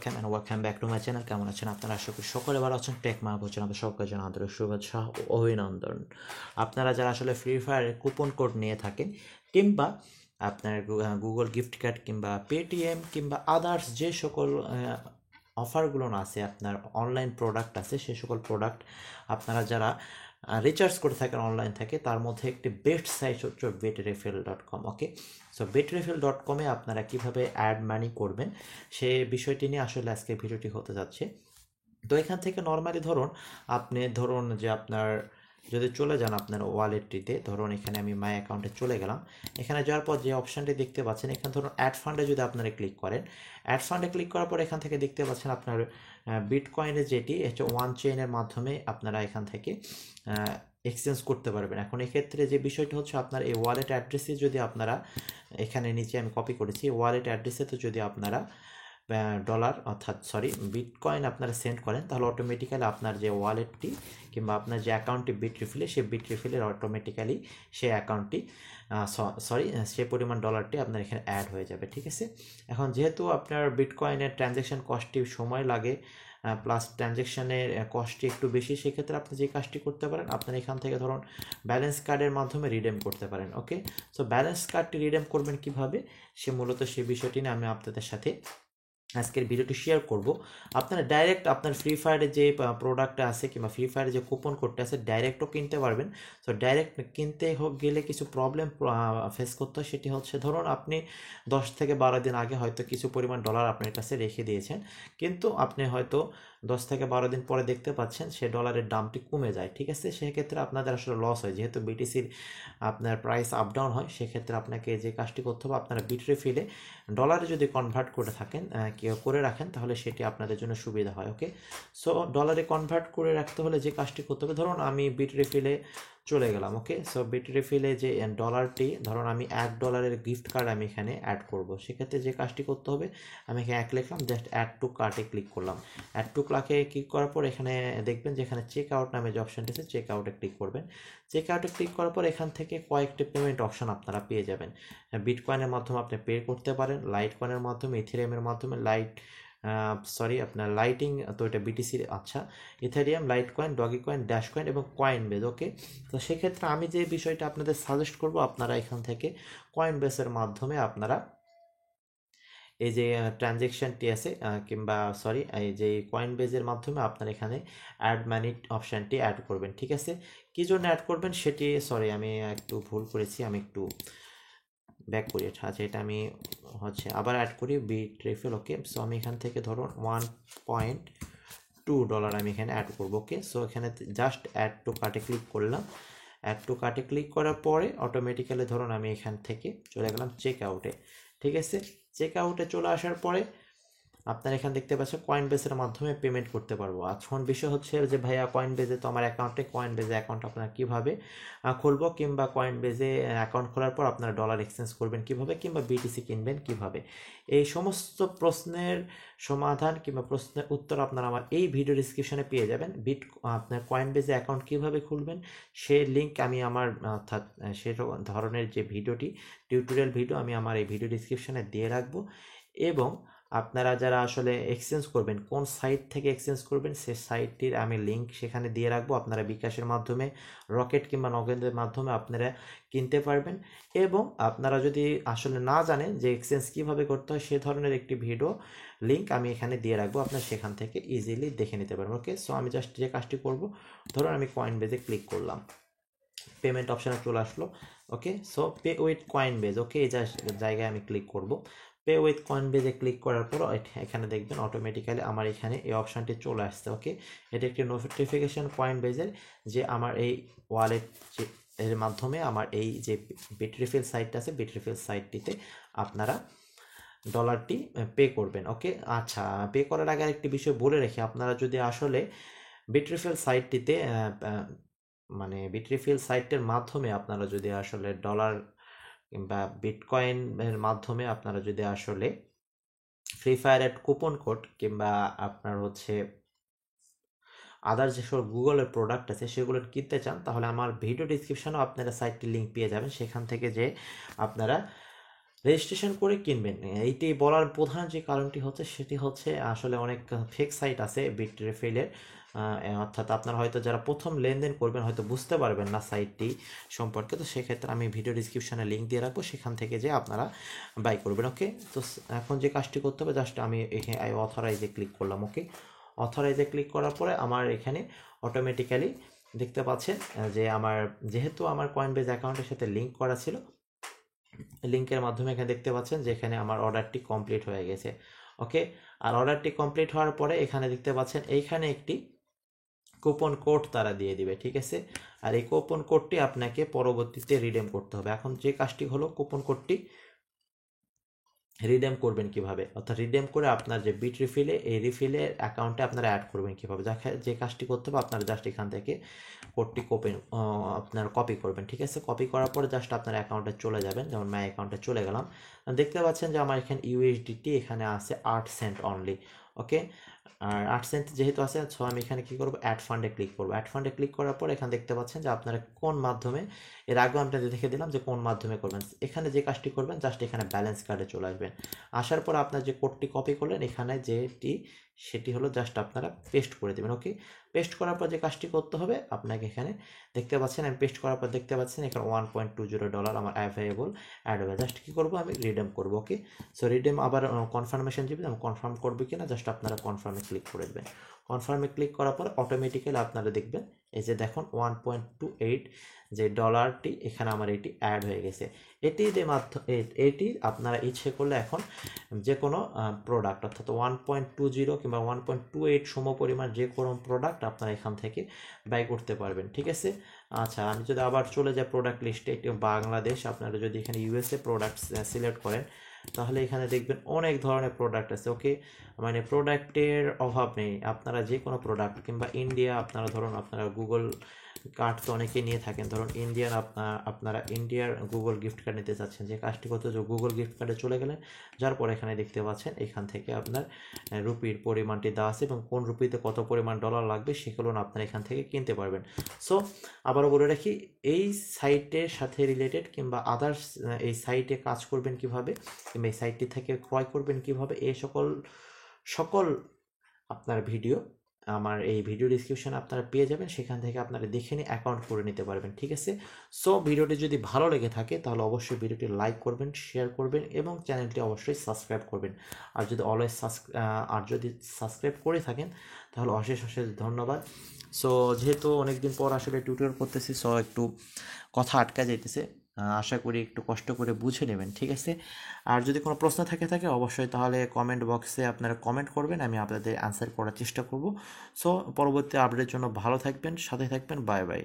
Welcome and welcome back to my channel. কেমন আছেন আপনারা? আশা করি সকলে ভালো আছেন। টেক মা বলছেন, আমাদের সকলের জন্য আন্তরিক শুভেচ্ছা ও অভিনন্দন। আপনারা যারা আসলে ফ্রি ফায়ারের কুপন কোড নিয়ে থাকেন কিংবা আপনার গুগল গিফট কার্ড কিংবা পেটিএম কিংবা আদার্স যে সকল অফারগুলো আছে, আপনার অনলাইন প্রোডাক্ট আছে, সে সকল প্রোডাক্ট আপনারা যারা রিচার্জ করে থাকেন অনলাইন থেকে, তার মধ্যে একটি বেস্ট সাইট হচ্ছে betrefill.com। ওকে, সো betrefill.com-এ আপনারা কীভাবে অ্যাড মানি করবেন সে বিষয়টি নিয়ে আসলে আজকে ভিডিওটি হতে যাচ্ছে। তো এখান থেকে নর্মালি ধরুন যে আপনার যদি চলে যান আপনার ওয়ালেটটিতে, ধরুন এখানে আমি মাই অ্যাকাউন্টে চলে গেলাম। এখানে যাওয়ার পর যে অপশানটি দেখতে পাচ্ছেন, এখানে ধরুন অ্যাড ফান্ডে যদি আপনারা ক্লিক করেন, অ্যাড ফান্ডে ক্লিক করার পর এখান থেকে দেখতে পাচ্ছেন আপনার বিটকয়েনের যেটি হচ্ছে ওয়ান চেইনের মাধ্যমে আপনারা এখান থেকে এক্সচেঞ্জ করতে পারবেন। এখন এক্ষেত্রে যে বিষয়টা হচ্ছে, আপনার এই ওয়ালেট অ্যাড্রেসে যদি আপনারা, এখানে নিচে আমি কপি করেছি, ওয়ালেট অ্যাড্রেসেতে যদি আপনারা বিটকয়েন আপনারা সেন্ড করেন, তাহলে অটোমেটিক্যালি আপনার যে ওয়ালেটটি কিংবা আপনার যে অ্যাকাউন্টটি বিটরিফিলে, সেই বিটরিফিলের অটোমেটিক্যালি সেই অ্যাকাউন্টটি সে পরিমাণ ডলারটি আপনার এখানে অ্যাড হয়ে যাবে। ঠিক আছে, এখন যেহেতু আপনার বিটকয়েনের ট্রানজ্যাকশন কস্টটি সময় লাগে, প্লাস ট্রানজ্যাকশানের কস্টটি একটু বেশি, সেক্ষেত্রে আপনি যে কাজটি করতে পারেন, আপনার এখান থেকে ধরুন ব্যালেন্স কার্ডের মাধ্যমে রিডেম করতে পারেন। ওকে, সো ব্যালেন্স কার্ডটি রিডেম করবেন কিভাবে, মূলত সেই বিষয়টি নিয়ে আমি আপনাদের সাথে আজকের ভিডিওটি শেয়ার করব। আপনারা ডাইরেক্ট আপনার ফ্রি ফায়ারের যে প্রোডাক্টটা আছে কিংবা ফ্রি ফায়ারের যে কুপন কোডটা আছে, ডাইরেক্টও কিনতে পারবেন। সো ডাইরেক্ট কিনতে গেলে কিছু প্রবলেম ফেস করতে হয়। সেটি হচ্ছে, ধরুন আপনি 10 থেকে 12 দিন আগে হয়তো কিছু পরিমাণ ডলার আপনার কাছে রেখে দিয়েছেন, কিন্তু আপনি হয়তো 10 থেকে 12 দিন পরে দেখতে পাচ্ছেন সে ডলারের দামটি কমে যায়। ঠিক আছে, সেক্ষেত্রে আপনাদের আসলে লস হয়, যেহেতু বিটিসির আপনার প্রাইস আপ ডাউন হয়। সেক্ষেত্রে আপনাকে যে কাজটি করতে হবে, আপনারা বিটরিফিলে ডলারে যদি কনভার্ট করে থাকেন করে রাখেন, তাহলে সেটি আপনাদের জন্য সুবিধা হয়। ওকে, সো ডলারে কনভার্ট করে রাখতে হলে যে কাজটি করতে হবে, ধরুন আমি বিটরিফিলে চলে গেলাম। ওকে, সো বিটরিফিলে যে ডলারটি, ধরুন আমি $1 গিফট কার্ড আমি এখানে অ্যাড করব। সেক্ষেত্রে যে কাজটি করতে হবে, আমি এখানে লিখলাম, জাস্ট অ্যাড টু কার্টে ক্লিক করলাম। অ্যাড টু কার্টে ক্লিক করার পর এখানে দেখবেন যে এখানে চেক আউট নামে যে অপশানটি আছে, চেক আউটে ক্লিক করবেন। চেক আউটে ক্লিক করার পর এখান থেকে কয়েকটি পেমেন্ট অপশান আপনারা পেয়ে যাবেন। বিটকয়েনের মাধ্যমে আপনি পে করতে পারেন, লাইট কয়েনের মাধ্যমে, ইথেরিয়ামের মাধ্যমে, আপনার লাইটিং, তো এটা বিটিসির, আচ্ছা, Ethereum, light coin, doggy coin, dash coin এবং কয়েন বেজ। ওকে, তো সেক্ষেত্রে আমি যে বিষয়টা আপনাদের সাজেস্ট করব, আপনারা এখান থেকে কয়েন বেসের মাধ্যমে আপনারা এই যে ট্রানজ্যাকশানটি আছে কিংবা এই যে কয়েন বেজের মাধ্যমে আপনার এখানে অ্যাড মানি অপশানটি অ্যাড করবেন। ঠিক আছে, কী জন্য অ্যাড করবেন সেটি, আমি একটু ভুল করেছি, আমি একটু ব্যাক করি। আচ্ছা, এটা আমি আবার অ্যাড করি বিটরিফিল। ওকে, সো আমি এখান থেকে ধরুন $1.2 আমি এখানে অ্যাড করবো। ওকে, সো এখানে জাস্ট অ্যাড টু কার্টে ক্লিক করলাম। অ্যাড টু কার্টে ক্লিক করার পরে অটোমেটিক্যালি ধরুন আমি এখান থেকে চলে গেলাম চেক আউটে। ঠিক আছে, চেক আউটে চলে আসার পরে আপনার এখানে দেখতে পাচ্ছেন কয়েন বেসের মাধ্যমে পেমেন্ট করতে পারবো। এখন বিষয় হচ্ছে যে ভাইয়া, কয়েন বেজে তো আমার অ্যাকাউন্টে, কয়েন বেজে অ্যাকাউন্ট আপনারা কীভাবে খুলবো, কিংবা কয়েন বেজে অ্যাকাউন্ট খোলার পর আপনারা ডলার এক্সচেঞ্জ করবেন কীভাবে, কিংবা বিটিসি কিনবেন কীভাবে, এই সমস্ত প্রশ্নের সমাধান কিংবা প্রশ্নের উত্তর আপনারা আমার এই ভিডিও ডিসক্রিপশনে পেয়ে যাবেন। আপনার কয়েন বেজে অ্যাকাউন্ট কীভাবে খুলবেন সেই লিঙ্ক আমি আমার, অর্থাৎ সে ধরনের যে ভিডিওটি, টিউটোরিয়াল ভিডিও, আমি আমার এই ভিডিও ডিসক্রিপশনে দিয়ে রাখবো। এবং আপনারা যারা আসলে এক্সচেঞ্জ করবেন, কোন সাইট থেকে এক্সচেঞ্জ করবেন, সে সাইটটির আমি লিঙ্ক সেখানে দিয়ে রাখবো। আপনারা বিকাশের মাধ্যমে, রকেট কিংবা নগদের মাধ্যমে আপনারা কিনতে পারবেন। এবং আপনারা যদি আসলে না জানেন যে এক্সচেঞ্জ কীভাবে করতে হয়, সে ধরনের একটি ভিডিও লিঙ্ক আমি এখানে দিয়ে রাখবো, আপনারা সেখান থেকে ইজিলি দেখে নিতে পারবেন। ওকে, সো আমি জাস্ট যে কাজটি করব, ধরুন আমি কয়েন বেজে ক্লিক করলাম, পেমেন্ট অপশানে চলে আসলো। Okay, so pay with Coinbase. Okay, এই জায়গায় আমি ক্লিক করব। পে উইথ কয়েন বেজে ক্লিক করার পর এখানে দেখবেন অটোমেটিক্যালি আমার এখানে এই অপশানটি চলে আসছে। ওকে, এটা একটি নোটিফিকেশান কয়েন বেজের, যে আমার এই ওয়ালেট এর মাধ্যমে আমার এই যে বিটরিফিল সাইটটা আছে, বিটরিফিল সাইটটিতে আপনারা ডলারটি পে করবেন। ওকে, আচ্ছা, পে করার আগে আরেকটি বিষয় বলে রেখে, আপনারা যদি আসলে বিটরিফিল সাইটটিতে বিটরিফিল সাইটের মাধ্যমে আপনারা যদি আসলে ডলার কিংবা বিটকয়েনের মাধ্যমে আপনারা যদি আসলে ফ্রি ফায়ারের কুপন কোড কিংবা আপনার আদার যেসব গুগলের প্রোডাক্ট আছে সেগুলো কিনতে চান, তাহলে আমার ভিডিও ডিসক্রিপশনেও আপনারা সাইটটির লিঙ্ক পেয়ে যাবেন। সেখান থেকে যে আপনারা রেজিস্ট্রেশন করে কিনবেন। এইটি বলার প্রধান যে কারণটি হচ্ছে সেটি হচ্ছে আসলে অনেক ফেক সাইট আছে বিটরিফিলের, অর্থাৎ আপনারা হয়তো যারা প্রথম লেনদেন করবেন হয়তো বুঝতে পারবেন না সাইটটি সম্পর্কে, তো সেক্ষেত্রে আমি ভিডিও ডিসক্রিপশনে লিঙ্ক দিয়ে রাখবো, সেখান থেকে যে আপনারা বাই করবেন। ওকে, তো এখন যে কাজটি করতে হবে জাস্ট আমি এখানে অথরাইজে ক্লিক করলাম। ওকে, অথরাইজে ক্লিক করার পরে আমার এখানে অটোমেটিক্যালি দেখতে পাচ্ছেন যে আমার যেহেতু আমার কয়েনবেজ অ্যাকাউন্টের সাথে লিঙ্ক করা ছিল, লিঙ্কের মাধ্যমে এখানে দেখতে পাচ্ছেন যে এখানে আমার অর্ডারটি কমপ্লিট হয়ে গেছে। ওকে, আর অর্ডারটি কমপ্লিট হওয়ার পরে এখানে দেখতে পাচ্ছেন এইখানে একটি কুপন কোড তারা দিয়ে দিবে, ঠিক আছে। আর এই কুপন কোডটি আপনাকে পরবর্তীতে রিডেম করতে হবে। এখন যে কাজটি হলো কুপন কোডটি রিডেম করবেন কিভাবে, অর্থাৎ রিডেম করে আপনার যে বিট রিফিলে এই রিফিলের অ্যাকাউন্টে আপনারা অ্যাড করবেন কিভাবে, যে কাজটি করতে হবে আপনারা জাস্ট এখান থেকে কোডটি আপনারা কপি করবেন, ঠিক আছে। কপি করার পরে জাস্ট আপনার অ্যাকাউন্টে চলে যাবেন, যেমন মাই অ্যাকাউন্টে চলে গেলাম, দেখতে পাচ্ছেন যে আমার এখানে ইউএসডিটি এখানে আছে 8 সেন্ট অনলি। ওকে, আর 8 সেন্ট যেহেতু আছে, সো আমি এখানে কি করব, অ্যাড ফান্ডে ক্লিক করব। অ্যাড ফান্ডে ক্লিক করার পর এখানে দেখতে পাচ্ছেন যে আপনারা কোন মাধ্যমে, এর আগেও আপনাদের দেখে দিলাম যে কোন মাধ্যমে করবেন। এখানে যে কাজটি করবেন জাস্ট এখানে ব্যালেন্স কার্ডে চলে আসবেন। আসার পর আপনার যে কোডটি কপি করলেন এখানে যেটি, সেটি হলো জাস্ট আপনারা পেস্ট করে দেবেন। ওকে, পেস্ট করার পর যে কাজটি করতে হবে আপনাকে এখানে দেখতে পাচ্ছেন, আমি পেস্ট করার পর দেখতে পাচ্ছেন এখানে $1.20 আমার অ্যাভেলেবল অ্যাড হবে। জাস্ট কী করবো, আমি রিডেম করবো। ওকে, সো রিডেম আবার কনফার্মেশন দিবেন, আমি কনফার্ম করবো কিনা জাস্ট আপনারা কনফার্মে ক্লিক করে দেবেন। কনফার্মে ক্লিক করার পর অটোমেটিক্যালি আপনারা দেখবেন এই যে দেখুন 1.28 যে ডলারটি এখানে আমার এটি অ্যাড হয়ে গেছে। এটি আপনারা ইচ্ছে করলে এখন যে কোনো প্রোডাক্ট অর্থাৎ 1.20 কিংবা 1.28 সমপরিমাণ যে কোনো প্রোডাক্ট আপনারা এখান থেকে বাই করতে পারবেন, ঠিক আছে। আচ্ছা, আমি যদি আবার চলে যাই প্রোডাক্ট লিস্টে, এটি বাংলাদেশ, আপনারা যদি এখানে ইউএসএ প্রোডাক্ট সিলেক্ট করেন তাহলে এখানে দেখবেন অনেক ধরনের প্রোডাক্ট আছে। ওকে, মানে প্রোডাক্টের অভাব নেই, আপনারা যে কোনো প্রোডাক্ট কিংবা ইন্ডিয়া, আপনারা ধরুন আপনারা গুগল কার্ড তো অনেকেই নিয়ে থাকেন, ধরুন ইন্ডিয়ান আপনারা ইন্ডিয়ার গুগল গিফট কার্ড নিতে চাচ্ছেন, যে কাজটি করতে যে গুগল গিফট কার্ডে চলে গেলেন, যার পর এখানে দেখতে পাচ্ছেন এখান থেকে আপনার রুপির পরিমাণটি দেওয়া আছে এবং কোন রুপিতে কত পরিমাণ ডলার লাগবে সেগুলো আপনারা এখান থেকে কিনতে পারবেন। সো আবারও বলে রাখি, এই সাইটের সাথে রিলেটেড কিংবা আদার্স এই সাইটে কাজ করবেন কিভাবে কিংবা এই সাইটটি থেকে ক্রয় করবেন কিভাবে, এই সকল আপনার ভিডিও আমার এই ভিডিও ডিসক্রিপশনে আপনারা পেয়ে যাবেন, সেখান থেকে আপনারা দেখে নিয়ে অ্যাকাউন্ট করে নিতে পারবেন, ঠিক আছে। সো ভিডিওটি যদি ভালো লেগে থাকে তাহলে অবশ্যই ভিডিওটি লাইক করবেন, শেয়ার করবেন এবং চ্যানেলটি অবশ্যই সাবস্ক্রাইব করবেন। আর যদি সাবস্ক্রাইব করে থাকেন তাহলে অশেষ অশেষ ধন্যবাদ। সো যেহেতু অনেকদিন পর আসলে টিউটোরিয়াল করতেছি, সো একটু কথা আটকা যাইতেছে, আশা করি একটু কষ্ট করে বুঝে নেবেন, ঠিক আছে। আর যদি কোনো প্রশ্ন থাকে অবশ্যই তাহলে কমেন্ট বক্সে আপনারা কমেন্ট করবেন, আমি আপনাদের অ্যান্সার করার চেষ্টা করব। সো পরবর্তী আপডেটের জন্য ভালো থাকবেন, সাথে থাকবেন, বাই বাই।